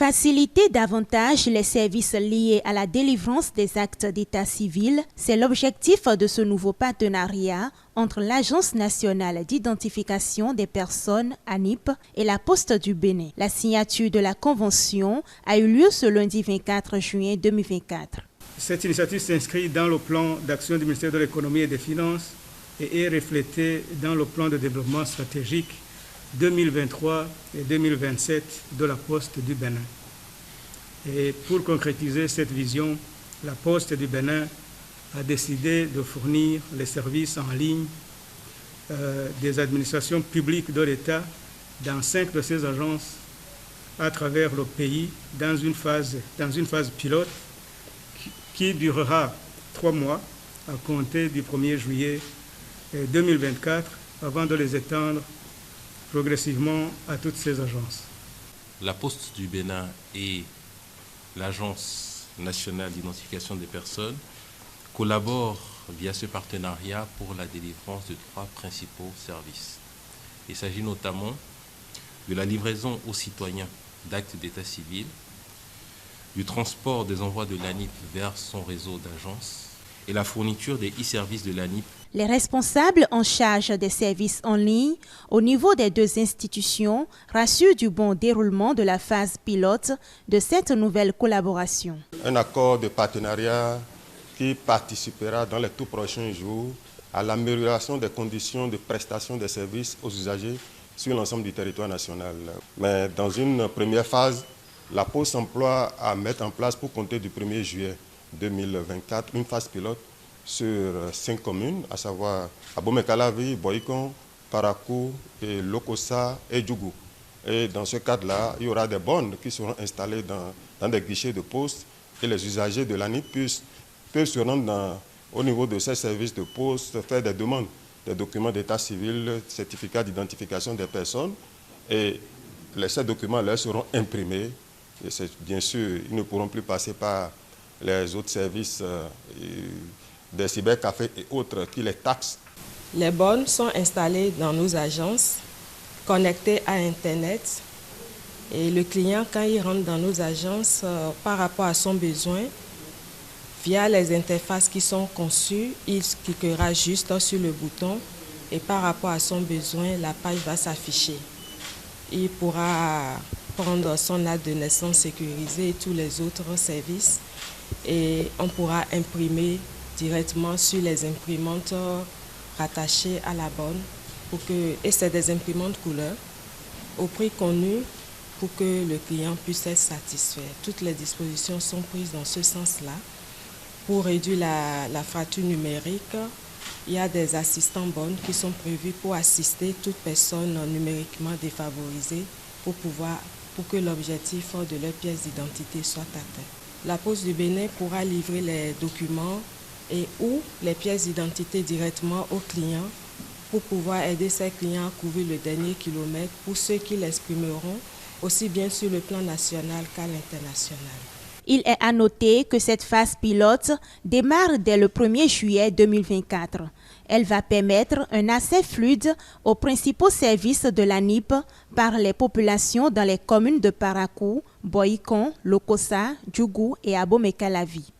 Faciliter davantage les services liés à la délivrance des actes d'état civil, c'est l'objectif de ce nouveau partenariat entre l'Agence nationale d'identification des personnes ANIP et la Poste du Bénin. La signature de la convention a eu lieu ce lundi 24 juin 2024. Cette initiative s'inscrit dans le plan d'action du ministère de l'Économie et des Finances et est reflétée dans le plan de développement stratégique 2023 et 2027 de la Poste du Bénin. Et pour concrétiser cette vision, la Poste du Bénin a décidé de fournir les services en ligne des administrations publiques de l'État dans 5 de ces agences à travers le pays dans une phase pilote qui durera 3 mois à compter du 1er juillet 2024 avant de les étendre progressivement à toutes ces agences. La Poste du Bénin et l'Agence nationale d'identification des personnes collaborent via ce partenariat pour la délivrance de 3 principaux services. Il s'agit notamment de la livraison aux citoyens d'actes d'état civil, du transport des envois de l'ANIP vers son réseau d'agences et la fourniture des e-services de l'ANIP. Les responsables en charge des services en ligne au niveau des 2 institutions rassurent du bon déroulement de la phase pilote de cette nouvelle collaboration. Un accord de partenariat qui participera dans les tout prochains jours à l'amélioration des conditions de prestation des services aux usagers sur l'ensemble du territoire national. Mais dans une première phase, la Poste s'emploie à mettre en place pour compter du 1er juillet 2024 une phase pilote sur 5 communes, à savoir Abomey-Calavi, Boycon, Parakou, et Lokossa et Djougou. Et dans ce cadre-là, il y aura des bornes qui seront installées dans des guichets de poste et les usagers de l'ANIP peuvent se rendre au niveau de ces services de poste, faire des demandes, des documents d'état civil, certificats d'identification des personnes et ces documents leur seront imprimés. Et bien sûr, ils ne pourront plus passer par les autres services des cybercafés et autres qui les taxent. Les bornes sont installées dans nos agences, connectées à Internet. Et le client, quand il rentre dans nos agences, par rapport à son besoin, via les interfaces qui sont conçues, il cliquera juste sur le bouton et par rapport à son besoin, la page va s'afficher. Il pourra prendre son acte de naissance sécurisé et tous les autres services et on pourra imprimer directement sur les imprimantes rattachées à la borne et c'est des imprimantes couleur au prix connu pour que le client puisse être satisfait. Toutes les dispositions sont prises dans ce sens-là. Pour réduire la fracture numérique, il y a des assistants bornes qui sont prévus pour assister toute personne numériquement défavorisée pour que l'objectif de leur pièce d'identité soit atteint. La Poste du Bénin pourra livrer les documents et ou les pièces d'identité directement aux clients pour pouvoir aider ces clients à couvrir le dernier kilomètre pour ceux qui l'exprimeront aussi bien sur le plan national qu'à l'international. Il est à noter que cette phase pilote démarre dès le 1er juillet 2024. Elle va permettre un accès fluide aux principaux services de l'ANIP par les populations dans les communes de Parakou, Boycon, Lokossa, Djougou et Abomey-Calavi.